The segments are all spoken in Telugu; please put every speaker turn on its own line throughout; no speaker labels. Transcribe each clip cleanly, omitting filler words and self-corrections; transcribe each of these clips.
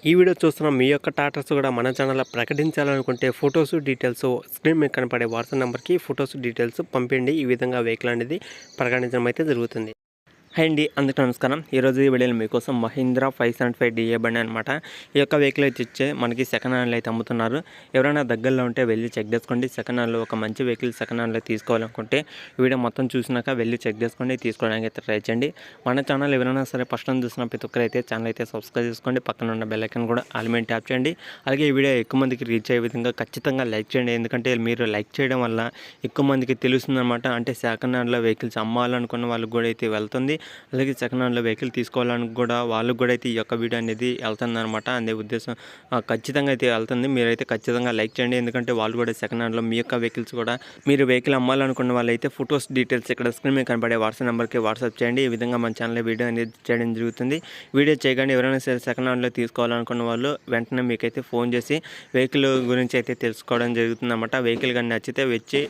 ఈ వీడియో చూస్తున్న మీ యొక్క టాటాస్ కూడా మన ఛానల్లో ప్రకటించాలనుకుంటే ఫొటోస్ డీటెయిల్స్ స్క్రీన్ మీద కనపడే వాట్సాప్ నెంబర్కి ఫొటోస్ డీటెయిల్స్ పంపిండి. ఈ విధంగా వెహికల్ అనేది ప్రకటించడం అయితే జరుగుతుంది. హాయ్ అండి, అందరికీ నమస్కారం. ఈరోజు ఈ వీడియోలో మీకోసం మహీంద్రా 575 డిఏ బండి అనమాట. ఈ యొక్క వెహికల్ అయితే ఇచ్చే మనకి సెకండ్ హ్యాండ్లో అయితే అమ్ముతున్నారు. ఎవరైనా దగ్గరలో ఉంటే వెళ్ళి చెక్ చేసుకోండి. సెకండ్ హ్యాండ్లో ఒక మంచి వెహికల్ సెకండ్ హ్యాండ్లో తీసుకోవాలనుకుంటే ఈ వీడియో మొత్తం చూసినాక వెళ్ళి చెక్ చేసుకోండి, తీసుకోవడానికి అయితే ట్రై చేయండి. మన ఛానల్ ఎవరైనా సరే ఫస్ట్ టైం చూసిన ప్రతి ఒక్కరు అయితే ఛానల్ అయితే సబ్స్క్రైబ్ చేసుకోండి. పక్కన ఉన్న బెల్ ఐకాన్ కూడా ఆల్ మీద ట్యాప్ చేయండి. అలాగే ఈ వీడియో ఎక్కువ మందికి రీచ్ అయ్యే విధంగా ఖచ్చితంగా లైక్ చేయండి. ఎందుకంటే మీరు లైక్ చేయడం వల్ల ఎక్కువ మందికి తెలుస్తుంది అనమాట. అంటే సెకండ్ హ్యాండ్లో వెహికల్స్ అమ్మాలనుకున్న వాళ్ళకి కూడా అయితే వెళ్తుంది. అలాగే సెకండ్ హ్యాండ్లో వెహికల్ తీసుకోవాలని కూడా వాళ్ళకు కూడా అయితే ఈ యొక్క వీడియో అనేది వెళ్తుంది అనమాట. అనే ఉద్దేశం ఖచ్చితంగా అయితే వెళ్తుంది. మీరైతే ఖచ్చితంగా లైక్ చేయండి. ఎందుకంటే వాళ్ళు కూడా సెకండ్ హ్యాండ్లో మీ యొక్క వెహికల్స్ కూడా మీరు వెహికల్ అమ్మాలనుకున్న వాళ్ళైతే ఫొటోస్ డీటెయిల్స్ ఇక్కడ స్క్రీన్ మీద కనబడే వాట్సాప్ నెంబర్కి వాట్సాప్ చేయండి. ఈ విధంగా మన ఛానల్లో వీడియో అనేది చేయడం జరుగుతుంది. వీడియో చేయగానే ఎవరైనా సరే సెకండ్ హ్యాండ్లో తీసుకోవాలనుకున్న వాళ్ళు వెంటనే మీకైతే ఫోన్ చేసి వెహికల్ గురించి అయితే తెలుసుకోవడం జరుగుతుంది అనమాట. వెహికల్ కానీ నచ్చితే వచ్చి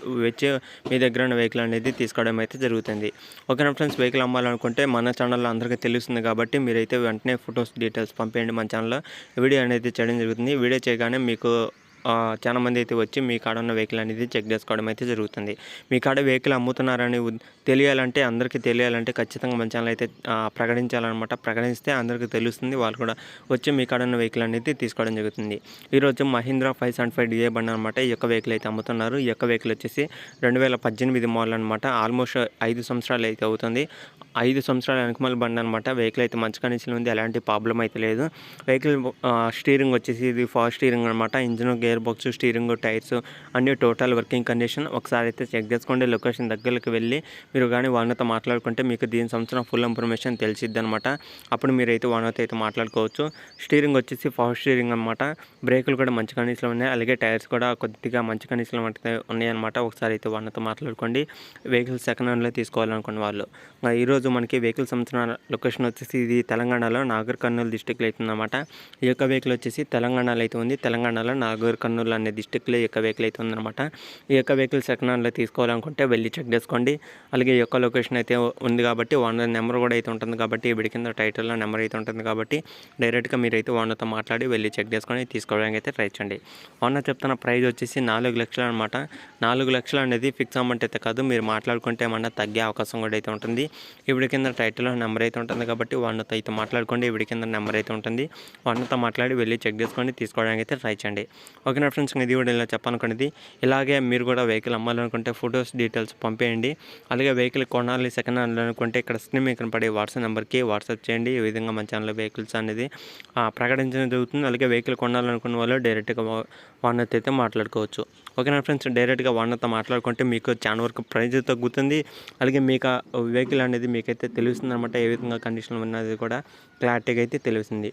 మీ దగ్గర ఉన్న వెహికల్ అనేది తీసుకోవడం అయితే జరుగుతుంది. ఓకేనా ఫ్రెండ్స్, వెహికల్ అమ్మాలనుకుంటే మన ఛానల్లో అందరికీ తెలుస్తుంది కాబట్టి మీరైతే వెంటనే ఫొటోస్ డీటెయిల్స్ పంపేయండి. మన ఛానల్లో వీడియో అనేది చేయడం జరుగుతుంది. వీడియో చేయగానే మీకు చాలా మంది అయితే వచ్చి మీ కాడ ఉన్న వెహికల్ అనేది చెక్ చేసుకోవడం అయితే జరుగుతుంది. మీ కాడ వెహికల్ అమ్ముతున్నారని తెలియాలంటే అందరికీ తెలియాలంటే ఖచ్చితంగా మన ఛానల్ అయితే ప్రకటించాలన్నమాట. ప్రకటిస్తే అందరికీ తెలుస్తుంది. వాళ్ళు కూడా వచ్చి మీ కాడ ఉన్న వెహికల్ అనేది తీసుకోవడం జరుగుతుంది. ఈరోజు మహీంద్రా 575 డిఏ బండి అనమాట. ఈ యొక్క వెహికల్ అయితే అమ్ముతున్నారు. ఈ యొక్క వెహికల్ వచ్చేసి 2018 మోడల్ అనమాట. ఆల్మోస్ట్ 5 సంవత్సరాలు అయితే అవుతుంది. 5 సంవత్సరాల వెనకమాల బండి అనమాట. వెహికల్ అయితే మంచి కండిషన్ ఉంది. ఎలాంటి ప్రాబ్లం అయితే లేదు. వెహికల్ స్టీరింగ్ వచ్చేసి ఇది ఫాస్ట్ స్టీరింగ్ అనమాట. Engine, gear box, steering, tyres అన్నీ టోటల్ వర్కింగ్ కండిషన్. ఒకసారి అయితే చెక్ చేసుకోండి. లొకేషన్ దగ్గరికి వెళ్ళి మీరు కానీ ఓనర్తో మాట్లాడుకుంటే మీకు దీని సంవత్సరం ఫుల్ ఇన్ఫర్మేషన్ తెలిసిద్ది అనమాట. అప్పుడు మీరైతే ఓనర్తో అయితే మాట్లాడుకోవచ్చు. స్టీరింగ్ వచ్చేసి ఫాస్ట్ స్టీరింగ్ అనమాట. బ్రేకులు కూడా మంచి కండిషన్లో ఉన్నాయి. అలాగే టైర్స్ కూడా కొద్దిగా మంచి కండిషన్లో ఉన్నాయన్నమాట. ఒకసారి అయితే ఓనర్తో మాట్లాడుకోండి. వెహికల్ సెకండ్ హ్యాండ్లో తీసుకోవాలనుకున్న వాళ్ళు. ఈరోజు మనకి వెహికల్ సంవత్సరం లొకేషన్ వచ్చేసి ఇది తెలంగాణలో నాగర్ కర్నూలు డిస్టిక్లో అవుతుందన్నమాట. ఈ యొక్క వెహికల్ వచ్చేసి తెలంగాణలో అయితే ఉంది. తెలంగాణలో నాగర్ కర్నూలు అనే డిస్టిక్లో ఈ యొక్క వెహికల్ అయితే ఉందన్నమాట. ఈ యొక్క వెహికల్ సెకండ్ హ్యాండ్లో తీసుకోవాలనుకుంటే వెళ్ళి చెక్ చేసుకోండి. అలాగే ఈ యొక్క లొకేషన్ అయితే ఉంది కాబట్టి ఓనర్ నెంబర్ కూడా అయితే ఉంటుంది కాబట్టి వీడి కింద టైటిల్లో నెంబర్ అయితే ఉంటుంది కాబట్టి డైరెక్ట్గా మీరైతే ఓనర్తో మాట్లాడి వెళ్ళి చెక్ చేసుకొని తీసుకోవడానికి అయితే ట్రై చేయండి. ఓనర్ చెప్తున్న ప్రైస్ వచ్చేసి 4 లక్షలు అనమాట. 4 లక్షలు అనేది ఫిక్స్ అమౌంట్ అయితే కాదు. మీరు మాట్లాడుకుంటే ఏమన్నా తగ్గే అవకాశం కూడా అయితే ఉంటుంది. వీడి కింద టైటిల్లో నెంబర్ అయితే ఉంటుంది కాబట్టి ఓనర్తో అయితే మాట్లాడుకోండి. వీడి కింద నెంబర్ అయితే ఉంటుంది. ఓనర్తో మాట్లాడి వెళ్ళి చెక్ చేసుకొని తీసుకోవడానికి అయితే ట్రై చేయండి. ఓకేనా ఫ్రెండ్స్, ఇది కూడా ఇలా చెప్పాలనుకునేది. ఇలాగే మీరు కూడా వెహికల్ అమ్మాలనుకుంటే ఫొటోస్ డీటెయిల్స్ పంపేయండి. అలాగే వెహికల్ కొనాలి సెకండ్ హ్యాండ్ అనుకుంటే ఇక్కడ స్క్రీన్ మీద కనపడే వాట్సాప్ నెంబర్కి వాట్సాప్ చేయండి. ఈ విధంగా మన ఛానల్లో వెహికల్స్ అనేది ప్రకటించడం జరుగుతుంది. అలాగే వెహికల్ కొనాలనుకున్న వాళ్ళు డైరెక్ట్గా ఓనర్తో అయితే మాట్లాడుకోవచ్చు. ఓకేనా ఫ్రెండ్స్, డైరెక్ట్గా ఓనర్తో మాట్లాడుకుంటే మీకు చాలా వరకు ప్రైస్ తగ్గుతుంది. అలాగే మీకు వెహికల్ అనేది మీకైతే తెలుస్తుంది అనమాట. ఏ విధంగా కండిషన్ ఉన్నది కూడా క్లారిటీగా అయితే తెలుస్తుంది.